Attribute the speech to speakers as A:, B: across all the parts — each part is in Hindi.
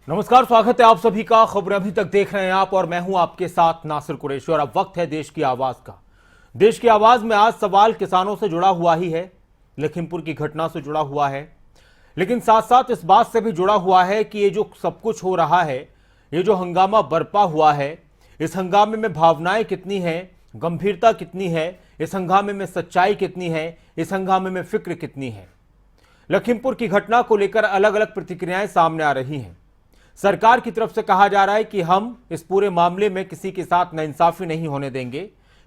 A: नमस्कार, स्वागत है आप सभी का। खबरें अभी तक देख रहे हैं आप और मैं हूं आपके साथ नासिर कुरैशी और अब वक्त है देश की आवाज का। देश की आवाज में आज सवाल किसानों से जुड़ा हुआ ही है, लखीमपुर की घटना से जुड़ा हुआ है, लेकिन साथ साथ इस बात से भी जुड़ा हुआ है कि ये जो सब कुछ हो रहा है, ये जो हंगामा बरपा हुआ है, इस हंगामे में भावनाएं कितनी हैं, गंभीरता कितनी है, इस हंगामे में सच्चाई कितनी है, इस हंगामे में फिक्र कितनी है। लखीमपुर की घटना को लेकर अलग अलग प्रतिक्रियाएं सामने आ रही हैं। सरकार की तरफ से कहा जा रहा है कि हम इस पूरे मामले में किसी के साथ नाइंसाफी नहीं होने देंगे।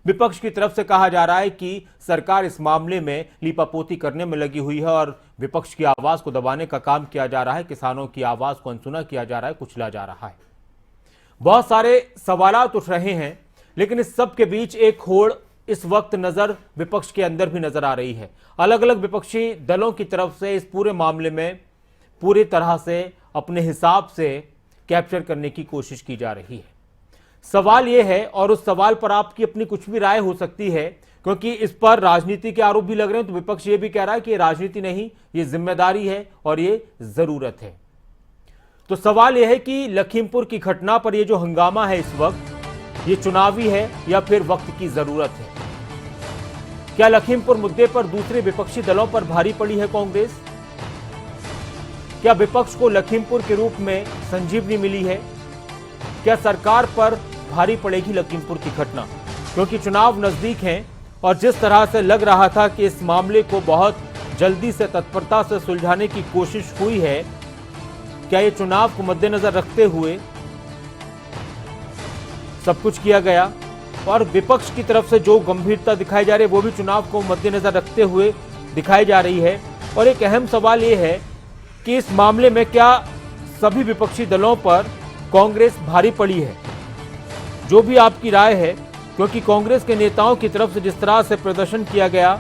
A: विपक्ष की तरफ से कहा जा रहा है कि सरकार इस मामले में लीपापोती करने में लगी हुई है और विपक्ष की आवाज को दबाने का काम किया जा रहा है, किसानों की आवाज को अनसुना किया जा रहा है, कुचला जा रहा है। बहुत सारे सवालात उठ रहे हैं, लेकिन इस सब के बीच एक होड़ इस वक्त नजर विपक्ष के अंदर भी नजर आ रही है। अलग अलग विपक्षी दलों की तरफ से इस पूरे मामले में पूरी तरह से अपने हिसाब से कैप्चर करने की कोशिश की जा रही है। सवाल यह है, और उस सवाल पर आपकी अपनी कुछ भी राय हो सकती है, क्योंकि इस पर राजनीति के आरोप भी लग रहे हैं, तो विपक्ष ये भी कह रहा है कि ये राजनीति नहीं, ये जिम्मेदारी है और ये जरूरत है। तो सवाल यह है कि लखीमपुर की घटना पर यह जो हंगामा है इस वक्त, ये चुनावी है या फिर वक्त की जरूरत है। क्या लखीमपुर मुद्दे पर दूसरे विपक्षी दलों पर भारी पड़ी है कांग्रेस? क्या विपक्ष को लखीमपुर के रूप में संजीवनी मिली है? क्या सरकार पर भारी पड़ेगी लखीमपुर की घटना? क्योंकि चुनाव नजदीक हैं और जिस तरह से लग रहा था कि इस मामले को बहुत जल्दी से तत्परता से सुलझाने की कोशिश हुई है, क्या ये चुनाव को मद्देनजर रखते हुए सब कुछ किया गया? और विपक्ष की तरफ से जो गंभीरता दिखाई जा रही है वो भी चुनाव को मद्देनजर रखते हुए दिखाई जा रही है। और एक अहम सवाल ये है कि इस मामले में क्या सभी विपक्षी दलों पर कांग्रेस भारी पड़ी है? जो भी आपकी राय है, क्योंकि कांग्रेस के नेताओं की तरफ से जिस तरह से प्रदर्शन किया गया,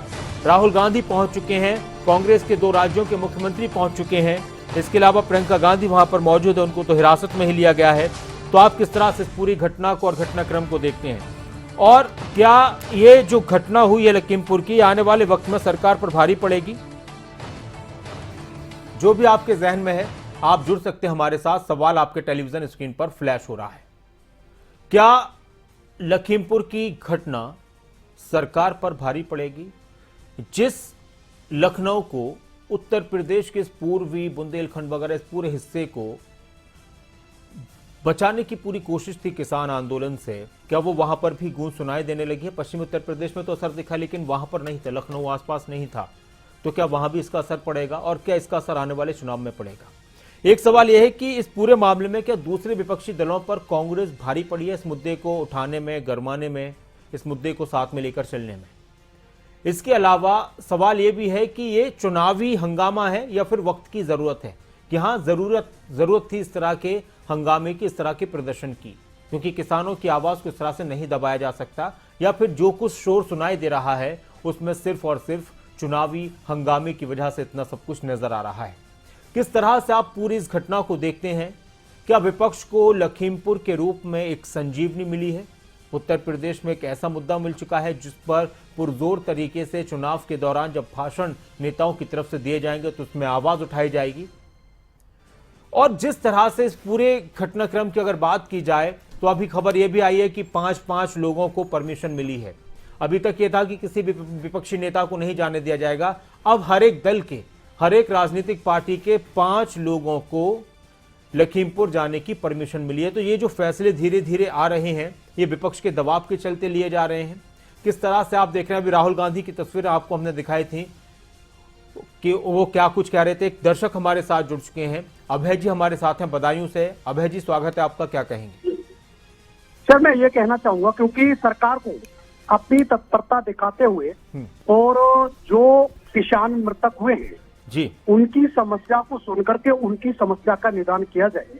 A: राहुल गांधी पहुंच चुके हैं, कांग्रेस के 2 राज्यों के मुख्यमंत्री पहुंच चुके हैं, इसके अलावा प्रियंका गांधी वहां पर मौजूद है, उनको तो हिरासत में ही लिया गया है। तो आप किस तरह से इस पूरी घटना को और घटनाक्रम को देखते हैं? और क्या ये जो घटना हुई है लखीमपुर की, आने वाले वक्त में सरकार पर भारी पड़ेगी? जो भी आपके जहन में है आप जुड़ सकते हैं हमारे साथ। सवाल आपके टेलीविजन स्क्रीन पर फ्लैश हो रहा है। क्या लखीमपुर की घटना सरकार पर भारी पड़ेगी? जिस लखनऊ को, उत्तर प्रदेश के इस पूर्वी बुंदेलखंड वगैरह इस पूरे हिस्से को बचाने की पूरी कोशिश थी किसान आंदोलन से, क्या वो वहां पर भी गूंज सुनाई देने लगी है? पश्चिमी उत्तर प्रदेश में तो असर दिखा, लेकिन वहां पर नहीं था, लखनऊ आसपास नहीं था। तो क्या वहां भी इसका असर पड़ेगा और क्या इसका असर आने वाले चुनाव में पड़ेगा? एक सवाल यह है कि इस पूरे मामले में क्या दूसरे विपक्षी दलों पर कांग्रेस भारी पड़ी है इस मुद्दे को उठाने में, गरमाने में, इस मुद्दे को साथ में लेकर चलने में? इसके अलावा सवाल यह भी है कि ये चुनावी हंगामा है या फिर वक्त की जरूरत है, कि हाँ जरूरत थी इस तरह के हंगामे की, इस तरह के प्रदर्शन की, क्योंकि किसानों की आवाज को इस तरह से नहीं दबाया जा सकता, या फिर जो कुछ शोर सुनाई दे रहा है उसमें सिर्फ और सिर्फ चुनावी हंगामे की वजह से इतना सब कुछ नजर आ रहा है। किस तरह से आप पूरी इस घटना को देखते हैं? क्या विपक्ष को लखीमपुर के रूप में एक संजीवनी मिली है? उत्तर प्रदेश में एक ऐसा मुद्दा मिल चुका है जिस पर पुरजोर तरीके से चुनाव के दौरान जब भाषण नेताओं की तरफ से दिए जाएंगे तो उसमें आवाज उठाई जाएगी। और जिस तरह से इस पूरे घटनाक्रम की अगर बात की जाए तो अभी खबर यह भी आई है कि 5 लोगों को परमिशन मिली है। अभी तक यह था कि किसी भी विपक्षी नेता को नहीं जाने दिया जाएगा। अब हर एक दल के, हर एक राजनीतिक पार्टी के 5 लोगों को लखीमपुर जाने की परमिशन मिली है। तो ये जो फैसले धीरे धीरे आ रहे हैं, ये विपक्ष के दबाव के चलते लिए जा रहे हैं। किस तरह से आप देख रहे हैं? अभी राहुल गांधी की तस्वीर आपको हमने दिखाई थी कि वो क्या कुछ कह रहे थे। एक दर्शक हमारे साथ जुड़ चुके हैं, अभय जी हमारे साथ हैं बदायूं से। अभय जी, स्वागत है आपका, क्या कहेंगे?
B: सर, मैं ये कहना चाहूंगा, क्योंकि सरकार को अपनी तत्परता दिखाते हुए और जो किसान मृतक हुए हैं
A: जी,
B: उनकी समस्या को सुनकर के उनकी समस्या का निदान किया जाए,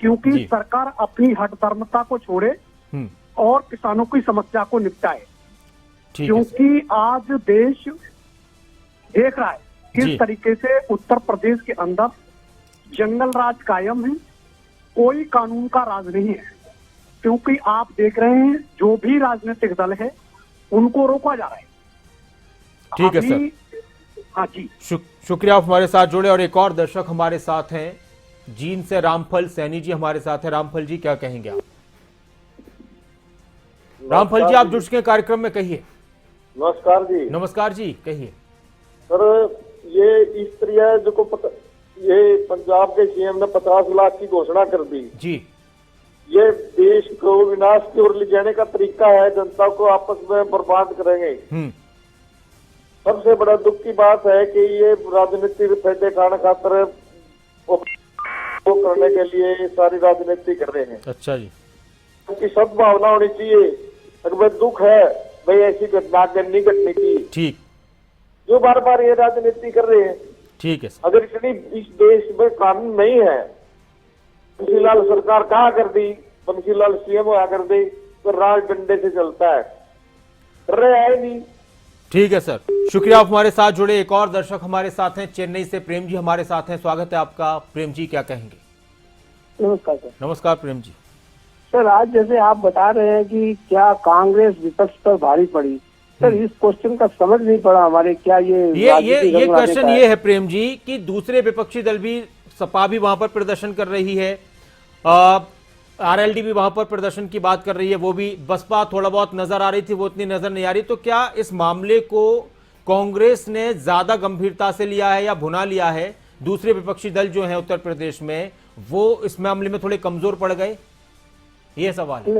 B: क्योंकि सरकार अपनी हठधर्मता को छोड़े और किसानों की समस्या को निपटाए। क्योंकि आज देश देख रहा है किस तरीके से उत्तर प्रदेश के अंदर जंगल राज कायम है, कोई कानून का राज नहीं है। क्योंकि आप देख रहे हैं जो भी राजनीतिक दल है उनको रोका जा रहा है।
A: ठीक है सर,
B: हाँ जी,
A: शुक्रिया आप हमारे साथ जुड़े। और एक और दर्शक हमारे साथ हैं जींद से रामफल सैनी जी हमारे साथ है। रामफल जी क्या कहेंगे आप? रामफल जी आप जुड़ चुके हैं कार्यक्रम में, कहिए।
C: नमस्कार जी।
A: नमस्कार जी, कहिए।
C: सर ये स्त्री है जो को ये पंजाब के सीएम ने 50 लाख की घोषणा कर दी
A: जी।
C: ये देश को विनाश की ओर ले जाने का तरीका है, जनता को आपस में बर्बाद करेंगे। सबसे बड़ा दुख की बात है कि ये राजनीति फेंटे खाने खातर वो करने के लिए ये सारी राजनीति कर रहे हैं।
A: अच्छा जी।
C: उनकी सद्भावना होनी चाहिए। अगर दुख है भाई ऐसी घटना नहीं घटने की, ठीक, जो बार बार ये राजनीति कर रहे हैं।
A: ठीक है।
C: अगर इतनी इस देश में कानून नहीं है, बंसीलाल सरकार कहाँ कर दी, बंसीलाल सीएम हुआ कर दे तो राज डंडे से चलता है, कर रहे हैं नहीं।
A: ठीक है सर, शुक्रिया आप हमारे साथ जुड़े। एक और दर्शक हमारे साथ हैं चेन्नई से, प्रेम जी हमारे साथ हैं, स्वागत है आपका। प्रेम जी क्या कहेंगे?
B: नमस्कार सर।
A: नमस्कार प्रेम जी।
B: सर आज जैसे आप बता रहे हैं कि क्या कांग्रेस विपक्ष पर भारी पड़ी, सर इस क्वेश्चन का समझ नहीं पड़ा हमारे। क्या ये
A: क्वेश्चन ये है प्रेम जी कि दूसरे विपक्षी दल भी, सपा भी वहां पर प्रदर्शन कर रही है, आरएलडी भी वहां पर प्रदर्शन की बात कर रही है, वो भी बसपा थोड़ा बहुत नजर आ रही थी, वो इतनी नजर नहीं आ रही। तो क्या इस मामले को कांग्रेस ने ज्यादा गंभीरता से लिया है या भुना लिया है? दूसरे विपक्षी दल जो है उत्तर प्रदेश में वो इस मामले में थोड़े कमजोर पड़ गए, ये सवाल है।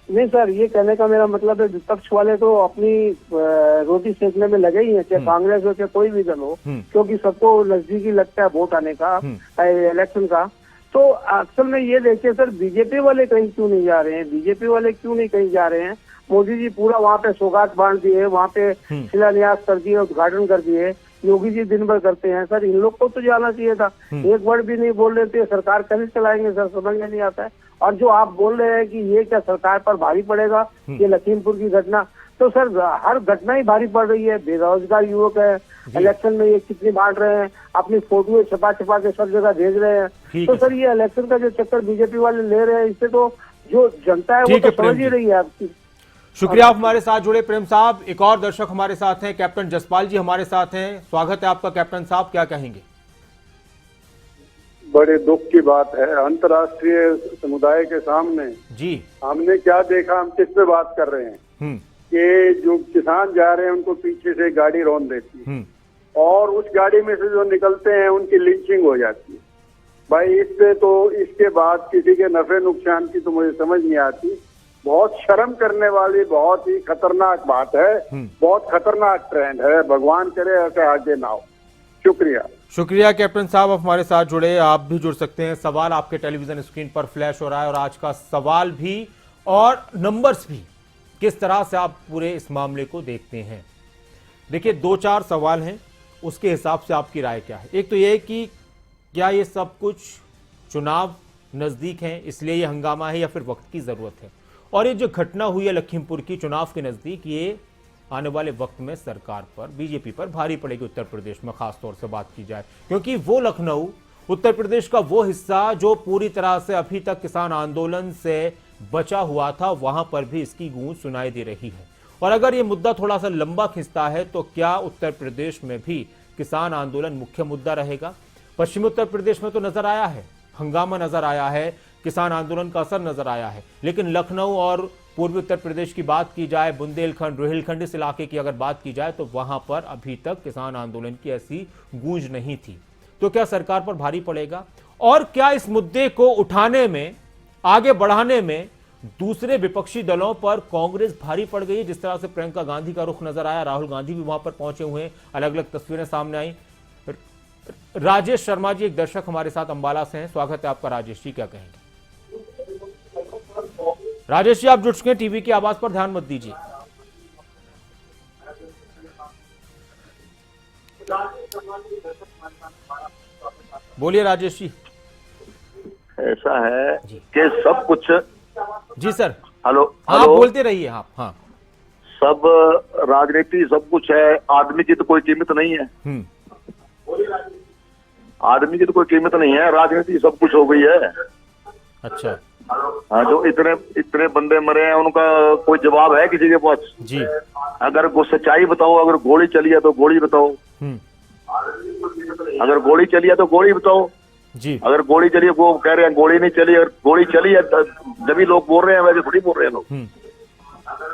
B: नहीं सर, ये कहने का मेरा मतलब है विपक्ष वाले तो अपनी रोटी सेकने में लगे ही हैं, चाहे कांग्रेस हो चाहे कोई भी दल हो, क्योंकि सबको नजदीकी लगता है वोट आने का, इलेक्शन का। तो अक्सर में ये देखिए सर, बीजेपी वाले कहीं क्यों नहीं जा रहे हैं, बीजेपी वाले क्यों नहीं कहीं जा रहे हैं? मोदी जी पूरा वहाँ पे सौगात बांट दिए, वहाँ पे शिलान्यास कर दिए, उद्घाटन कर दिए। योगी जी दिन भर करते हैं। सर इन लोग को तो जाना चाहिए था, एक वर्ड भी नहीं बोल रहे थे। सरकार कैसे चलाएंगे सर, समझ में नहीं आता है। और जो आप बोल रहे हैं कि ये क्या सरकार पर भारी पड़ेगा, ये लखीमपुर की घटना, तो सर हर घटना ही भारी पड़ रही है। बेरोजगार युवक है, इलेक्शन में ये कितनी बांट रहे हैं, अपनी फोटो छपा छपा के सब जगह भेज रहे हैं। तो सर ये इलेक्शन का जो चक्कर बीजेपी वाले ले रहे हैं, इससे तो जो जनता है वो तो समझ ही रही है आपकी।
A: शुक्रिया आप हमारे साथ जुड़े प्रेम साहब। एक और दर्शक हमारे साथ हैं, कैप्टन जसपाल जी हमारे साथ हैं, स्वागत है आपका कैप्टन साहब, क्या कहेंगे?
D: बड़े दुख की बात है, अंतर्राष्ट्रीय समुदाय के सामने जी हमने क्या देखा, हम किस पे बात कर रहे हैं कि जो किसान जा रहे हैं उनको पीछे से गाड़ी रौंद देती है और उस गाड़ी में से जो निकलते हैं उनकी लिंचिंग हो जाती है। भाई इस पे तो इसके बाद किसी के नफे नुकसान की तो मुझे समझ नहीं आती। बहुत शर्म करने वाली, बहुत ही खतरनाक बात है, बहुत खतरनाक ट्रेंड है। भगवान करे ऐसे आगे ना हो। शुक्रिया।
A: शुक्रिया कैप्टन साहब, आप हमारे साथ जुड़े। आप भी जुड़ सकते हैं, सवाल आपके टेलीविजन स्क्रीन पर फ्लैश हो रहा है और आज का सवाल भी और नंबर्स भी, किस तरह से आप पूरे इस मामले को देखते हैं। देखिए 2-4 सवाल हैं, उसके हिसाब से आपकी राय क्या है। एक तो यह कि क्या ये सब कुछ चुनाव नजदीक है इसलिए ये हंगामा है या फिर वक्त की जरूरत है? और ये जो घटना हुई है लखीमपुर की चुनाव के नजदीक, ये आने वाले वक्त में सरकार पर, बीजेपी पर भारी पड़ेगी उत्तर प्रदेश में, खास तौर से बात की जाए, क्योंकि वो लखनऊ उत्तर प्रदेश का वो हिस्सा जो पूरी तरह से अभी तक किसान आंदोलन से बचा हुआ था, वहां पर भी इसकी गूंज सुनाई दे रही है। और अगर ये मुद्दा थोड़ा सा लंबा खिंचता है तो क्या उत्तर प्रदेश में भी किसान आंदोलन मुख्य मुद्दा रहेगा? पश्चिमी उत्तर प्रदेश में तो नजर आया है, हंगामा नजर आया है, किसान आंदोलन का असर नजर आया है, लेकिन लखनऊ और पूर्वी उत्तर प्रदेश की बात की जाए, बुंदेलखंड, रोहिलखंड इस इलाके की अगर बात की जाए तो वहां पर अभी तक किसान आंदोलन की ऐसी गूंज नहीं थी। तो क्या सरकार पर भारी पड़ेगा? और क्या इस मुद्दे को उठाने में, आगे बढ़ाने में दूसरे विपक्षी दलों पर कांग्रेस भारी पड़ गई है? जिस तरह से प्रियंका गांधी का रुख नजर आया, राहुल गांधी भी वहां पर पहुंचे हुए हैं, अलग अलग तस्वीरें सामने आई। राजेश शर्मा जी एक दर्शक हमारे साथ अंबाला से हैं, स्वागत है आपका। राजेश जी क्या कहेंगे? राजेश जी आप जुड़ चुके हैं, टीवी की आवाज पर ध्यान मत दीजिए। बोलिए राजेश जी।
C: ऐसा है कि सब कुछ।
A: जी सर।
C: हेलो।
A: आप बोलते रहिए आप। हाँ,
C: सब राजनीति सब कुछ है, आदमी की तो कोई कीमत नहीं है। आदमी की तो कोई कीमत नहीं है, राजनीति सब कुछ हो गई है।
A: अच्छा।
C: हाँ, जो इतने बंदे मरे हैं उनका कोई जवाब है किसी के पास? जी। अगर वो सच्चाई बताओ, अगर गोली चली है तो गोली बताओ, अगर गोली चली है तो गोली बताओ।
A: जी।
C: अगर गोली चली, वो कह रहे हैं गोली नहीं चली, अगर गोली चली है जब भी लोग बोल रहे हैं, वैसे थोड़ी बोल रहे हैं लोग।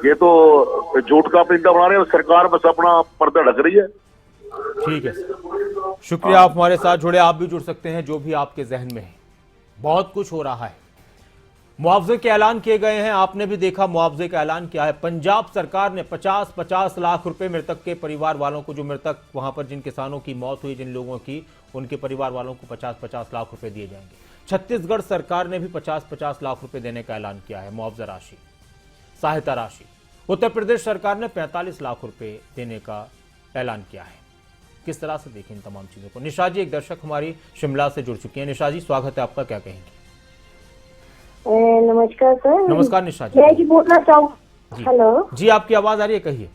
C: ये तो झूठ का परिंदा बना रहे हैं, सरकार बस अपना पर्दा ढक रही है।
A: ठीक है सर, शुक्रिया आप हमारे साथ जुड़े। आप भी जुड़ सकते हैं जो भी आपके जहन में है। बहुत कुछ हो रहा है, मुआवजे के ऐलान किए गए हैं, आपने भी देखा मुआवजे का ऐलान किया है। पंजाब सरकार ने 50-50 लाख रुपए मृतक के परिवार वालों को, जो मृतक वहां पर जिन किसानों की मौत हुई, जिन लोगों की, उनके परिवार वालों को 50-50 लाख रुपए दिए जाएंगे। छत्तीसगढ़ सरकार ने भी 50-50 लाख रुपए देने का ऐलान किया है, मुआवजा राशि, सहायता राशि। उत्तर प्रदेश सरकार ने 45 लाख रुपए देने का ऐलान किया है। किस तरह से देखें इन तमाम चीजों को? निशा जी, एक दर्शक हमारी शिमला से जुड़ चुकी है। निशा जी, स्वागत है आपका, क्या कहेंगे?
E: नमस्कार सर।
A: नमस्कार निशा जी।
E: मैं ये बोलना चाहूँ, हेलो
A: जी, आपकी आवाज आ रही है, कहिए।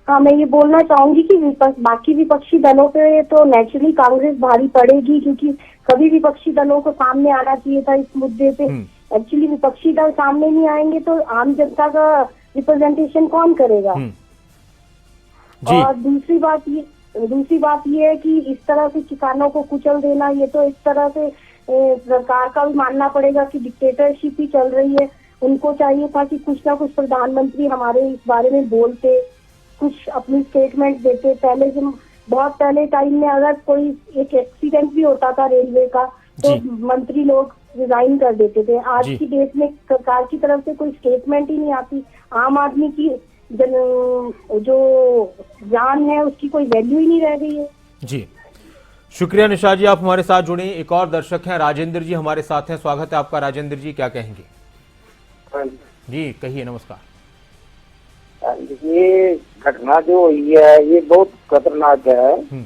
E: हाँ, मैं ये बोलना चाहूंगी कि बाकी विपक्षी दलों पे तो नेचुरली कांग्रेस भारी पड़ेगी, क्योंकि सभी विपक्षी दलों को सामने आना चाहिए था इस मुद्दे पे। एक्चुअली विपक्षी दल सामने नहीं आएंगे तो आम जनता का रिप्रेजेंटेशन कौन करेगा? और दूसरी बात ये है कि इस तरह से किसानों को कुचल देना, ये तो इस तरह से सरकार का भी मानना पड़ेगा कि डिक्टेटरशिप ही चल रही है। उनको चाहिए था कि कुछ ना कुछ प्रधानमंत्री हमारे इस बारे में बोलते, कुछ अपनी स्टेटमेंट देते। पहले जब बहुत पहले टाइम में अगर कोई एक एक्सीडेंट भी होता था रेलवे का, तो मंत्री लोग रिजाइन कर देते थे। आज की डेट में सरकार की तरफ से कोई स्टेटमेंट ही नहीं आती। आम आदमी की जो जान है उसकी कोई वैल्यू ही नहीं रह गई है।
A: जी, शुक्रिया निशा जी, आप हमारे साथ जुड़े। एक और दर्शक हैं, राजेंद्र जी हमारे साथ हैं, स्वागत है आपका। राजेंद्र जी, क्या कहेंगे? जी कहिए। नमस्कार।
F: ये घटना जो हुई है ये बहुत खतरनाक है।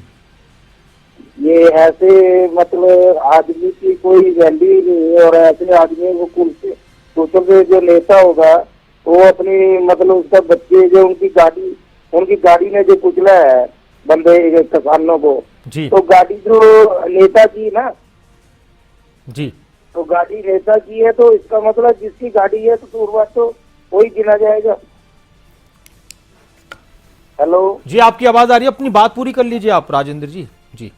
F: ये ऐसे मतलब आदमी की कोई वैल्यू नहीं है, और ऐसे आदमी को सोचो के जो नेता होगा वो अपनी मतलब उसका बच्चे जो उनकी गाड़ी ने जो कुचला है बंदे किसानों को, तो गाड़ी जो नेता की ना
A: जी,
F: तो गाड़ी नेता की है, तो इसका मतलब जिसकी गाड़ी है तो शुरुआत तो वही गिना जाएगा। हेलो
A: जी, आपकी आवाज आ रही है, अपनी बात पूरी कर लीजिए आप राजेंद्र जी। जी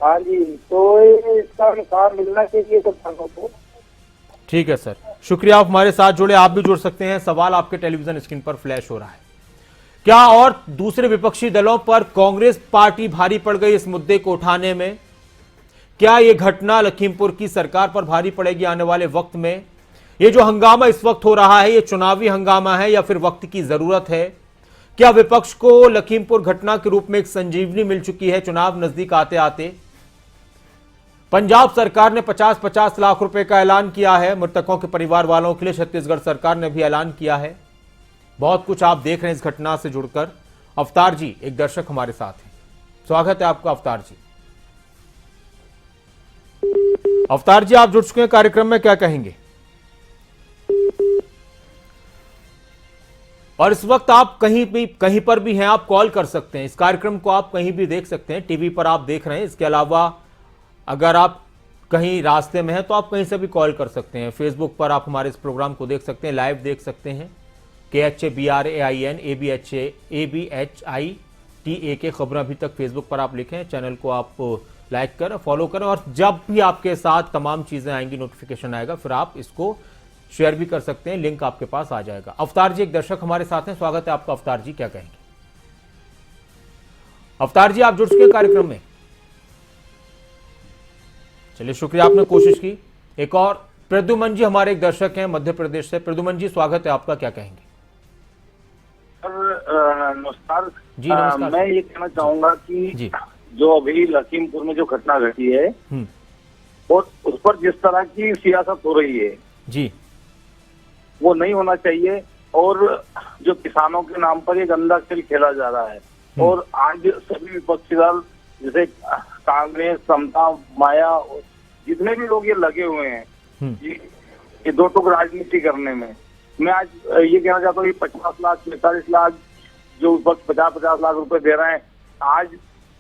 F: हाँ जी, तो इसका इंसाफ मिलना चाहिए किसानों को।
A: ठीक है सर, शुक्रिया आप हमारे साथ जुड़े। आप भी जुड़ सकते हैं, सवाल आपके टेलीविजन स्क्रीन पर फ्लैश हो रहा है। क्या और दूसरे विपक्षी दलों पर कांग्रेस पार्टी भारी पड़ गई इस मुद्दे को उठाने में? क्या यह घटना लखीमपुर की सरकार पर भारी पड़ेगी आने वाले वक्त में? ये जो हंगामा इस वक्त हो रहा है, ये चुनावी हंगामा है या फिर वक्त की जरूरत है? क्या विपक्ष को लखीमपुर घटना के रूप में एक संजीवनी मिल चुकी है चुनाव नजदीक आते आते? पंजाब सरकार ने 50-50 लाख रुपए का ऐलान किया है मृतकों के परिवार वालों के लिए। छत्तीसगढ़ सरकार ने भी ऐलान किया है। बहुत कुछ आप देख रहे हैं इस घटना से जुड़कर। अवतार जी, एक दर्शक हमारे साथ हैं, स्वागत है आपका अवतार जी। अवतार जी, आप जुड़ चुके हैं कार्यक्रम में, क्या कहेंगे? और इस वक्त आप कहीं पर भी हैं, आप कॉल कर सकते हैं। इस कार्यक्रम को आप कहीं भी देख सकते हैं, टीवी पर आप देख रहे हैं। इसके अलावा अगर आप कहीं रास्ते में हैं तो आप कहीं से भी कॉल कर सकते हैं। फेसबुक पर आप हमारे इस प्रोग्राम को देख सकते हैं, लाइव देख सकते हैं। KHABRAIN ABHITA खबरें अभी तक फेसबुक पर आप लिखें, चैनल को आप लाइक करें, फॉलो करें, और जब भी आपके साथ तमाम चीजें आएंगी, नोटिफिकेशन आएगा, फिर आप इसको शेयर भी कर सकते हैं, लिंक आपके पास आ जाएगा। अवतार जी, एक दर्शक हमारे साथ हैं, स्वागत है आपका। अवतार जी, क्या कहेंगे? अवतार जी, आप जुड़ चुके हैं कार्यक्रम में। चलिए, शुक्रिया, आपने कोशिश की। एक और प्रद्युमन जी हमारे एक दर्शक हैं मध्य प्रदेश से। प्रद्युमन जी, स्वागत है आपका, क्या कहेंगे?
G: नमस्कार
A: जी। नमस्कार।
G: मैं ये कहना चाहूंगा कि जो अभी लखीमपुर में जो घटना घटी है और उस पर जिस तरह की सियासत हो रही है
A: जी,
G: वो नहीं होना चाहिए। और जो किसानों के नाम पर ये गंदा खेल खेला जा रहा है, और आज सभी विपक्षी दल जैसे कांग्रेस, समता, माया, जितने भी लोग ये लगे हुए हैं ये दो टुक राजनीति करने में। मैं आज ये कहना चाहता हूँ कि 50 लाख 45 लाख जो विपक्ष 50-50 लाख रुपए दे रहे हैं, आज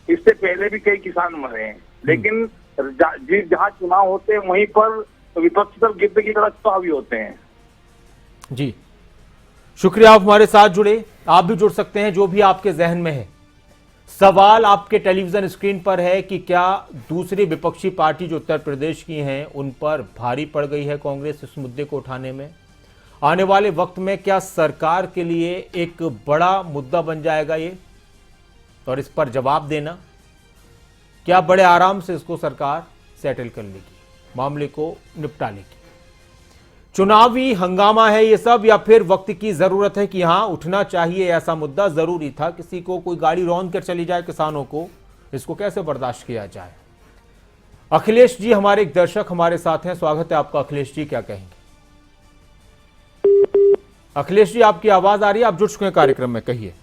G: इससे पहले भी कई किसान मरे हैं, लेकिन जहाँ चुनाव होते हैं वहीं पर विपक्षी दल गिद्ध की तरह चुनावी होते हैं।
A: जी, शुक्रिया, आप हमारे साथ जुड़े। आप भी जुड़ सकते हैं जो भी आपके जहन में है। सवाल आपके टेलीविजन स्क्रीन पर है कि क्या दूसरी विपक्षी पार्टी जो उत्तर प्रदेश की हैं उन पर भारी पड़ गई है कांग्रेस इस मुद्दे को उठाने में? आने वाले वक्त में क्या सरकार के लिए एक बड़ा मुद्दा बन जाएगा ये, और इस पर जवाब देना? क्या बड़े आराम से इसको सरकार सेटल कर लेगी, मामले को निपटा लेगी? चुनावी हंगामा है ये सब, या फिर वक्त की जरूरत है कि हाँ उठना चाहिए ऐसा मुद्दा जरूरी था? किसी को कोई गाड़ी रौंद कर चली जाए किसानों को, इसको कैसे बर्दाश्त किया जाए? अखिलेश जी हमारे एक दर्शक हमारे साथ हैं, स्वागत है आपका। अखिलेश जी क्या कहेंगे? अखिलेश जी आपकी आवाज आ रही है, आप जुड़ चुके हैं कार्यक्रम में, कहिए।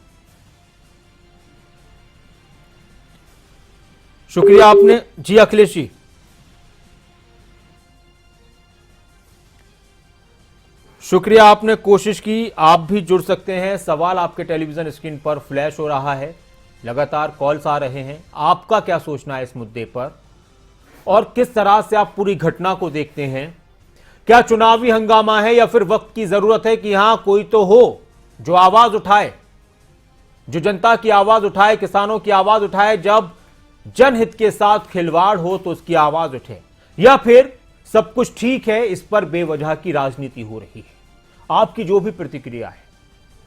A: शुक्रिया आपने जी। अखिलेश जी शुक्रिया, आपने कोशिश की, आप भी जुड़ सकते हैं। सवाल आपके टेलीविजन स्क्रीन पर फ्लैश हो रहा है, लगातार कॉल्स आ रहे हैं। आपका क्या सोचना है इस मुद्दे पर, और किस तरह से आप पूरी घटना को देखते हैं? क्या चुनावी हंगामा है या फिर वक्त की जरूरत है कि हां कोई तो हो जो आवाज उठाए, जो जनता की आवाज उठाए, किसानों की आवाज उठाए? जब जनहित के साथ खिलवाड़ हो तो उसकी आवाज उठे, या फिर सब कुछ ठीक है, इस पर बेवजह की राजनीति हो रही है? आपकी जो भी प्रतिक्रिया है,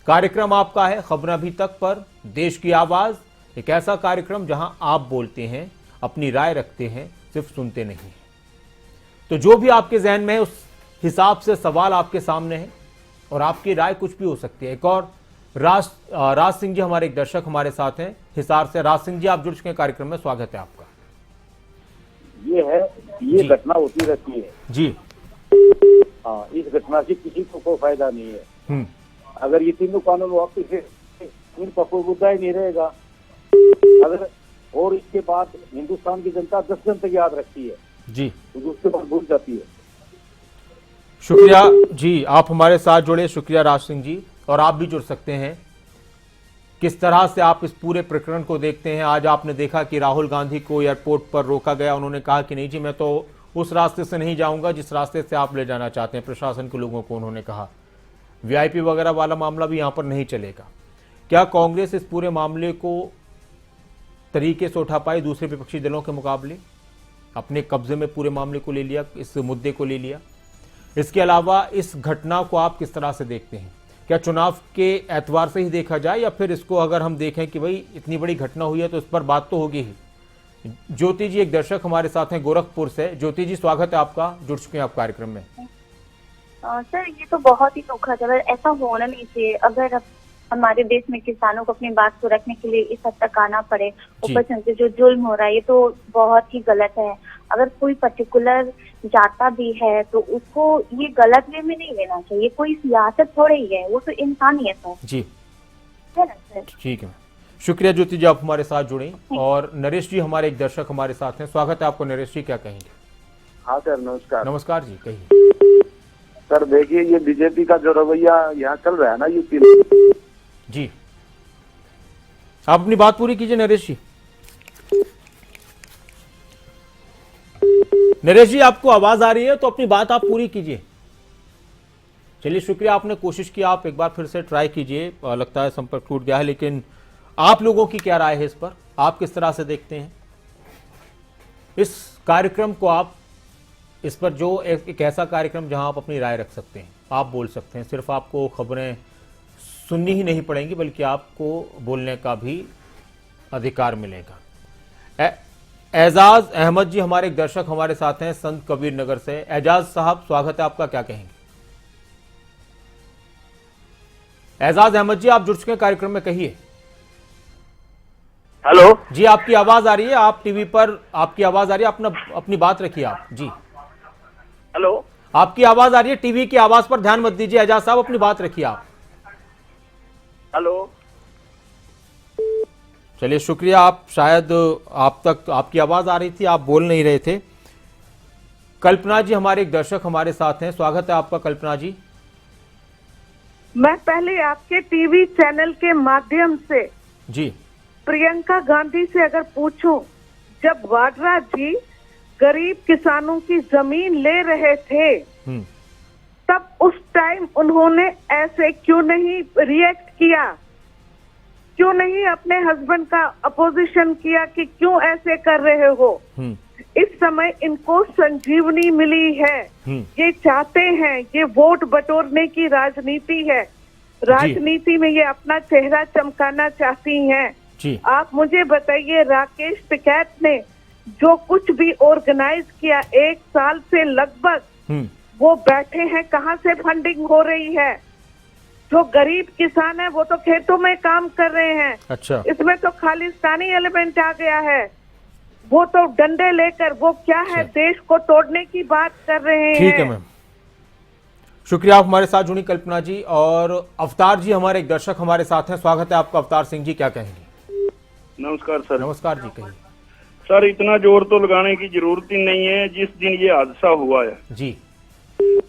A: कार्यक्रम आपका है खबर अभी तक पर देश की आवाज, एक ऐसा कार्यक्रम जहां आप बोलते हैं, अपनी राय रखते हैं, सिर्फ सुनते नहीं हैं। तो जो भी आपके जहन में है उस हिसाब से सवाल आपके सामने है, और आपकी राय कुछ भी हो सकती है। एक और राज सिंह जी हमारे एक दर्शक हमारे साथ हैं हिसार से। राज सिंह जी आप जुड़ चुके हैं कार्यक्रम में, स्वागत है आपका।
F: ये घटना होती रहती है
A: जी।
F: हाँ, इस घटना से किसी को कोई फायदा नहीं है। अगर ये तीनों कानून वापस से इन पर कोई मुद्दा ही नहीं रहेगा। अगर और इसके बाद हिंदुस्तान की जनता 10 दिन तक याद रखती है
A: जी,
F: तो उसके बाद भूल जाती है।
A: शुक्रिया जी, आप हमारे साथ जुड़े, शुक्रिया राज सिंह जी। और आप भी जुड़ सकते हैं, किस तरह से आप इस पूरे प्रकरण को देखते हैं? आज आपने देखा कि राहुल गांधी को एयरपोर्ट पर रोका गया, उन्होंने कहा कि नहीं जी मैं तो उस रास्ते से नहीं जाऊंगा जिस रास्ते से आप ले जाना चाहते हैं, प्रशासन के लोगों को उन्होंने कहा। वीआईपी वगैरह वाला मामला भी यहां पर नहीं चलेगा। क्या कांग्रेस इस पूरे मामले को तरीके से उठा पाई दूसरे विपक्षी दलों के मुकाबले? अपने कब्जे में पूरे मामले को ले लिया, इस मुद्दे को ले लिया। इसके अलावा इस घटना को आप किस तरह से देखते हैं? क्या चुनाव के एतवार से ही देखा जाए, या फिर इसको अगर हम देखें कि भाई इतनी बड़ी घटना हुई है तो इस पर बात तो होगी ही? ज्योति जी एक दर्शक हमारे साथ हैं गोरखपुर से। ज्योति जी स्वागत है आपका, जुड़ चुके हैं आप कार्यक्रम में।
H: सर ये तो बहुत ही दुखद है, ऐसा होना नहीं चाहिए। अगर हमारे देश में किसानों को अपनी बात को रखने के लिए इस हद तक आना पड़े, ऊपर से जो जुल्म हो रहा है, ये तो बहुत ही गलत है। अगर कोई पर्टिकुलर जाता भी है तो उसको ये गलत वे में नहीं लेना चाहिए। कोई सियासत थोड़ी ही है, वो तो इंसानियत है जी, है ना सर? ठीक है,
A: शुक्रिया ज्योति जी, आप हमारे साथ जुड़े। और नरेश जी हमारे एक दर्शक हमारे साथ हैं, स्वागत है आपको नरेश जी, क्या कहेंगे?
F: हाँ सर नमस्कार।
A: नमस्कार जी, कहिए।
F: सर देखिए, ये बीजेपी का जो रवैया यहाँ चल रहा है ना यूपी में
A: जी, आप अपनी बात पूरी कीजिए नरेश जी। नरेश जी आपको आवाज आ रही है तो अपनी बात आप पूरी कीजिए। चलिए शुक्रिया, आपने कोशिश की, आप एक बार फिर से ट्राई कीजिए। लगता है संपर्क टूट गया है, लेकिन आप लोगों की क्या राय है इस पर? आप किस तरह से देखते हैं इस कार्यक्रम को? आप इस पर जो एक ऐसा कार्यक्रम जहां आप अपनी राय रख सकते हैं, आप बोल सकते हैं, सिर्फ आपको खबरें सुननी ही नहीं पड़ेंगी बल्कि आपको बोलने का भी अधिकार मिलेगा। एजाज अहमद जी हमारे एक दर्शक हमारे साथ हैं संत कबीर नगर से। एजाज साहब स्वागत है आपका, क्या कहेंगे? एजाज अहमद जी आप जुड़ चुके हैं कार्यक्रम में, कहिए।
I: हेलो
A: जी, आपकी आवाज आ रही है, आप टीवी पर आपकी आवाज आ रही है, अपनी बात रखिए आप जी।
I: हेलो,
A: आपकी आवाज आ रही है, टीवी की आवाज पर ध्यान मत दीजिए। एजाज साहब अपनी बात रखिए आप।
I: हेलो,
A: चलिए शुक्रिया, आप शायद आप तक आपकी आवाज आ रही थी, आप बोल नहीं रहे थे। कल्पना जी हमारे एक दर्शक हमारे साथ हैं, स्वागत है आपका कल्पना जी।
J: मैं पहले आपके टीवी चैनल के माध्यम से
A: जी
J: प्रियंका गांधी से अगर पूछूं, जब वाड्रा जी गरीब किसानों की जमीन ले रहे थे तब उस टाइम उन्होंने ऐसे क्यों नहीं रिएक्ट किया? क्यों नहीं अपने हस्बैंड का अपोजिशन किया कि क्यों ऐसे कर रहे हो? इस समय इनको संजीवनी मिली है। ये चाहते हैं, ये वोट बटोरने की राजनीति है, राजनीति में ये अपना चेहरा चमकाना चाहती हैं। आप मुझे बताइए, राकेश टिकैत ने जो कुछ भी ऑर्गेनाइज किया 1 साल से लगभग, वो बैठे हैं, कहाँ से फंडिंग हो रही है? जो गरीब किसान है वो तो खेतों में काम कर रहे हैं।
A: अच्छा, इसमें
J: तो खालिस्तानी एलिमेंट आ गया है। वो तो डंडे लेकर, वो क्या है, देश को तोड़ने की बात कर रहे हैं।
A: ठीक है मैम, शुक्रिया आप हमारे साथ जुड़ी कल्पना जी। और अवतार जी हमारे एक दर्शक हमारे साथ हैं, स्वागत है आपका अवतार सिंह जी, क्या कहेंगे?
K: नमस्कार सर।
A: नमस्कार जी, कहिए।
K: सर इतना जोर तो लगाने की जरूरत ही नहीं है। जिस दिन ये हादसा हुआ है
A: जी,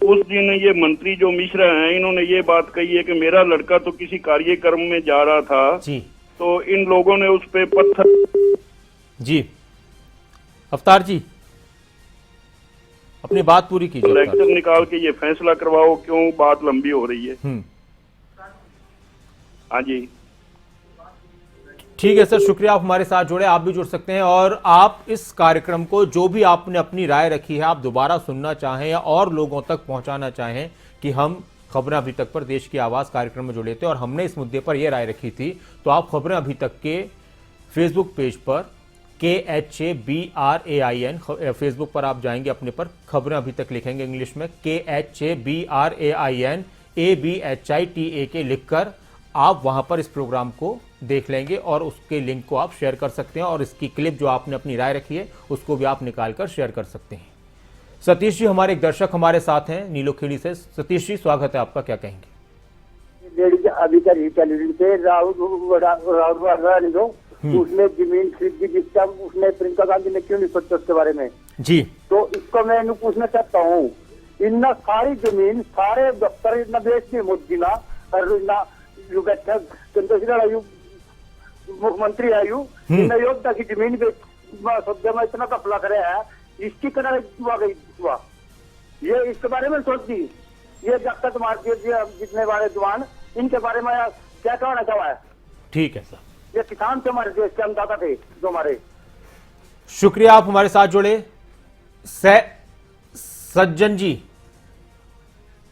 K: उस दिन ये मंत्री जो मिश्रा हैं, इन्होंने ये बात कही है कि मेरा लड़का तो किसी कार्यक्रम में जा रहा था
A: जी,
K: तो इन लोगों ने उस पे पत्थर।
A: जी अवतार जी अपनी बात पूरी कीजिए।
K: लेक्चर निकाल के ये फैसला करवाओ, क्यों बात लंबी हो रही है? हाँ जी,
A: ठीक है सर, शुक्रिया आप हमारे साथ जुड़े। आप भी जुड़ सकते हैं और आप इस कार्यक्रम को, जो भी आपने अपनी राय रखी है, आप दोबारा सुनना चाहें या और लोगों तक पहुंचाना चाहें कि हम खबरें अभी तक पर देश की आवाज़ कार्यक्रम में जुड़े थे और हमने इस मुद्दे पर यह राय रखी थी, तो आप खबरें अभी तक के फेसबुक पेज पर KHABRAIN, फेसबुक पर आप जाएंगे अपने पर, खबरें अभी तक लिखेंगे इंग्लिश में KHABRAIN ABHITA लिखकर आप वहां पर इस प्रोग्राम को देख लेंगे और उसके लिंक को आप शेयर कर सकते हैं और इसकी क्लिप जो आपने अपनी राय रखी है उसको भी आप निकाल कर शेयर कर सकते हैं। सतीश जी हमारे एक दर्शक हमारे साथ हैं नीलोखेड़ी से। सतीश जी स्वागत है आपका, क्या कहेंगे?
F: अभी उसने जमीन खरीदी जिसका, उसने प्रियंका गांधी ने क्यों नहीं सोचा उसके बारे में
A: जी?
F: तो इसको मैं इन्हें पूछना चाहता हूँ, इन्ना सारी जमीन सारे दफ्तर इतना बेच दी मोदी ना, और इन्ना मुख्यमंत्री आयु इन योद्धा की जमीन बेच सब्जा में इतना कपला करे है, इसकी कनाल गई हुआ। ये इसके बारे में सोच दी, ये जब मार्केट जितने वाले जवान, इनके बारे में क्या कहना चाहा है?
A: ठीक है सर,
F: ये किसान से हमारे देश के अन्नदाता थे जो हमारे।
A: शुक्रिया आप हमारे साथ जुड़े। सज्जन जी,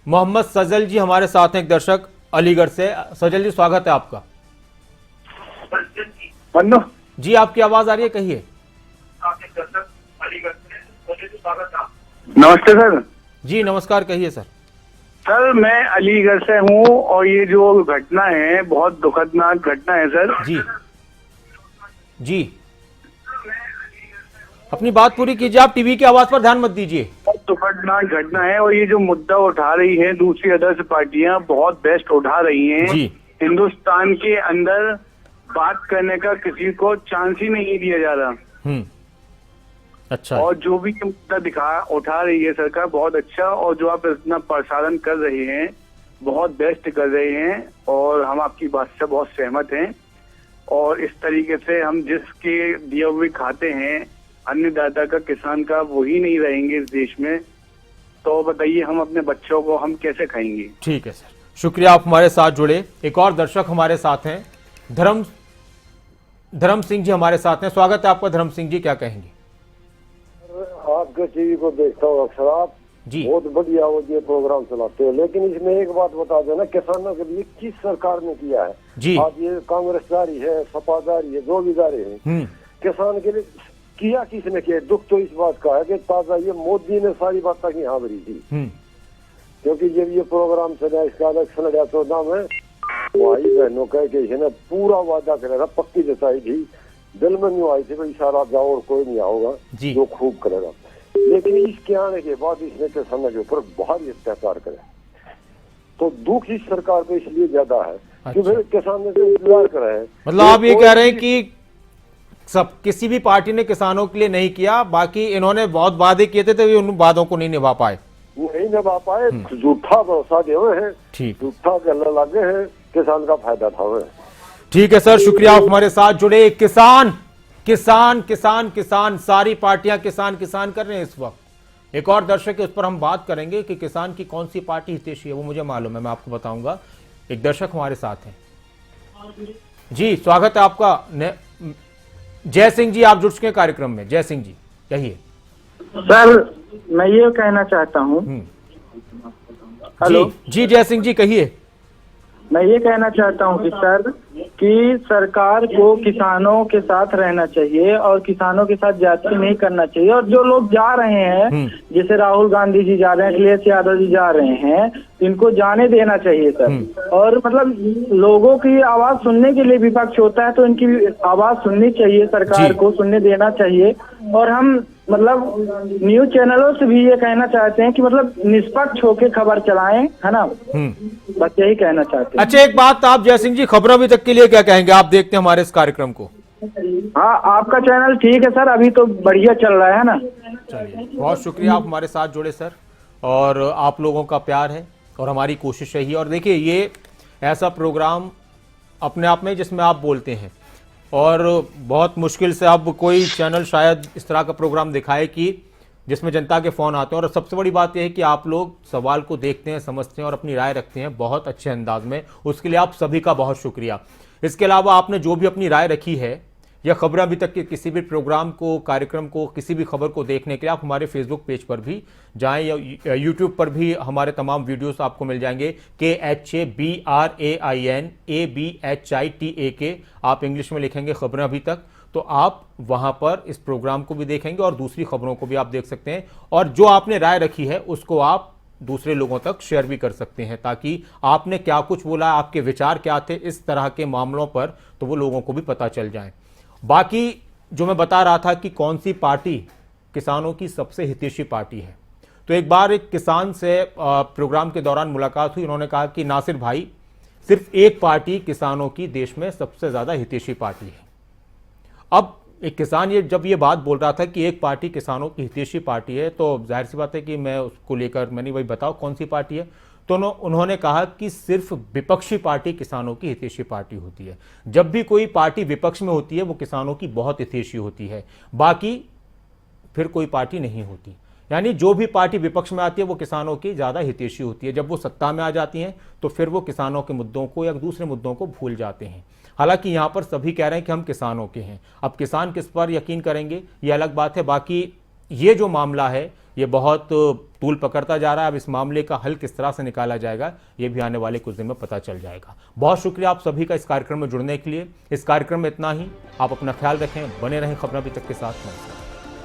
A: मोहम्मद सजल जी हमारे साथ हैं, एक दर्शक अलीगढ़ से। सजल जी स्वागत है आपका। जी आपकी आवाज आ रही है, कहिए।
L: नमस्ते सर।
A: जी नमस्कार, कहिए सर।
L: सर मैं अलीगढ़ से हूँ और ये जो घटना है बहुत दुखदनाक घटना है सर।
A: जी जी अपनी बात पूरी कीजिए, आप टीवी की आवाज पर ध्यान मत दीजिए।
L: बहुत दुखदनाक घटना है और ये जो मुद्दा उठा रही है दूसरी अदर्स पार्टियां बहुत बेस्ट उठा रही हैं।
A: जी।
L: हिंदुस्तान के अंदर बात करने का किसी को चांस ही नहीं दिया जा रहा।
A: अच्छा।
L: और जो भी मुद्दा उठा रही है सरकार बहुत अच्छा, और जो आप इतना प्रसारण कर रहे हैं बहुत बेस्ट कर रहे हैं और हम आपकी बात से बहुत सहमत हैं। और इस तरीके से हम जिसके दिए हुए खाते हैं अन्नदाता का, किसान का, वही नहीं रहेंगे इस देश में, तो बताइए हम अपने बच्चों को हम कैसे खाएंगे?
A: ठीक है सर, शुक्रिया आप हमारे साथ जुड़े। एक और दर्शक हमारे साथ हैं, धर्म सिंह जी हमारे साथ हैं, स्वागत है आपका। धर्म सिंह जी क्या कहेंगे?
M: आपके टीवी को देखता हूँ अक्सर, आप
A: जी
M: बहुत बढ़िया वो ये प्रोग्राम चलाते हो, लेकिन इसमें एक बात बता दो ना, किसानों के लिए किस सरकार ने किया है
A: जी?
M: आज ये कांग्रेस जारी है, सपा जारी है, जो भी जारी है, किसान के लिए किया किसने किया? दुख तो इस बात का है कि ताजा ये मोदी ने सारी बात की हाँ भरी थी, क्योंकि जब ये प्रोग्राम चला, इसका इलेक्शन लड़ा 14 में, भाई बहनों कह के पूरा वादा करेगा, पक्की जताई थी, दिल में नहीं आई थी भाई सारा जाओ और कोई नहीं आओगा जो खूब करेगा। लेकिन इसके आने के बाद इसने किसानों के ऊपर भारी अत्याचार करे, तो दुख इस सरकार को इसलिए ज्यादा है कि फिर किसान से इंतजार कर रहे हैं।
A: मतलब आप ये कह रहे हैं कि सब किसी भी पार्टी ने किसानों के लिए नहीं किया, बाकी इन्होंने बहुत वादे किए थे तो ये उन वादों को नहीं निभा पाए,
M: नहीं निभा पाए, झूठा भरोसा दे हुए हैं, झूठा गले लगे हैं, किसान का फायदा था हुए।
A: ठीक है सर, शुक्रिया आप हमारे साथ जुड़े। किसान किसान किसान किसान, सारी पार्टियां किसान किसान कर रहे हैं इस वक्त। एक और दर्शक है, उस पर हम बात करेंगे कि किसान की कौन सी पार्टी हितैषी है, वो मुझे मालूम है, मैं आपको बताऊंगा। एक दर्शक हमारे साथ हैं। जी स्वागत है आपका। जय सिंह जी, आप जुड़ चुके हैं कार्यक्रम में। जय सिंह जी कहिए।
N: सर मैं ये कहना चाहता हूँ।
A: हेलो जी जय सिंह जी कहिए।
N: मैं ये कहना चाहता हूँ कि सर कि सरकार को किसानों के साथ रहना चाहिए और किसानों के साथ जाति नहीं करना चाहिए। और जो लोग जा रहे हैं जैसे राहुल गांधी जी जा रहे हैं, अखिलेश यादव जी जा रहे हैं, इनको जाने देना चाहिए सर। और मतलब लोगों की आवाज सुनने के लिए विपक्ष होता है तो इनकी आवाज सुननी चाहिए, सरकार को सुनने देना चाहिए। और हम मतलब न्यूज चैनलों से भी ये कहना चाहते हैं कि मतलब निष्पक्ष होकर खबर चलाएं, है ना। बस यही कहना चाहते हैं।
A: अच्छा एक बात आप जय सिंह जी, खबरों अभी तक के लिए क्या कहेंगे? आप देखते हैं हमारे इस कार्यक्रम को।
N: हाँ आपका चैनल ठीक है सर, अभी तो बढ़िया चल रहा है ना।
A: चलिए बहुत शुक्रिया, आप हमारे साथ जुड़े सर। और आप लोगों का प्यार है और हमारी कोशिश रही। और देखिए ये ऐसा प्रोग्राम अपने आप में जिसमें आप बोलते हैं और बहुत मुश्किल से अब कोई चैनल शायद इस तरह का प्रोग्राम दिखाए कि जिसमें जनता के फ़ोन आते हैं। और सबसे बड़ी बात यह है कि आप लोग सवाल को देखते हैं, समझते हैं और अपनी राय रखते हैं बहुत अच्छे अंदाज में। उसके लिए आप सभी का बहुत शुक्रिया। इसके अलावा आपने जो भी अपनी राय रखी है या खबर अभी तक के किसी भी प्रोग्राम को, कार्यक्रम को, किसी भी खबर को देखने के लिए आप हमारे फेसबुक पेज पर भी जाएं या यूट्यूब पर भी हमारे तमाम वीडियोस आपको मिल जाएंगे। KHABRAINABHITA आप इंग्लिश में लिखेंगे खबरें अभी तक, तो आप वहां पर इस प्रोग्राम को भी देखेंगे और दूसरी खबरों को भी आप देख सकते हैं। और जो आपने राय रखी है उसको आप दूसरे लोगों तक शेयर भी कर सकते हैं ताकि आपने क्या कुछ बोला, आपके विचार क्या थे इस तरह के मामलों पर, तो वो लोगों को भी पता चल जाए। बाकी जो मैं बता रहा था कि कौन सी पार्टी किसानों की सबसे हितैषी पार्टी है, तो एक बार एक किसान से प्रोग्राम के दौरान मुलाकात हुई। उन्होंने कहा कि नासिर भाई सिर्फ एक पार्टी किसानों की देश में सबसे ज्यादा हितैषी पार्टी है। अब एक किसान जब ये बात बोल रहा था कि एक पार्टी किसानों की हितैषी पार्टी है, तो जाहिर सी बात है कि मैं उसको लेकर मैंने वही बताओ कौन सी पार्टी है। तो उन्होंने कहा कि सिर्फ विपक्षी पार्टी किसानों की हितैषी पार्टी होती है। जब भी कोई पार्टी विपक्ष में होती है वो किसानों की बहुत हितैषी होती है, बाकी फिर कोई पार्टी नहीं होती। यानी जो भी पार्टी विपक्ष में आती है वो किसानों की ज़्यादा हितैषी होती है। जब वो सत्ता में आ जाती हैं तो फिर वो किसानों के मुद्दों को या दूसरे मुद्दों को भूल जाते हैं। हालांकि यहाँ पर सभी कह रहे हैं कि हम किसानों के हैं। अब किसान किस पर यकीन करेंगे ये अलग बात है। बाकी ये जो मामला है ये बहुत तूल पकड़ता जा रहा है। अब इस मामले का हल किस तरह से निकाला जाएगा ये भी आने वाले कुछ दिन में पता चल जाएगा। बहुत शुक्रिया आप सभी का इस कार्यक्रम में जुड़ने के लिए। इस कार्यक्रम में इतना ही। आप अपना ख्याल रखें, बने रहें खबरें अभी तक के साथ। नमस्कार।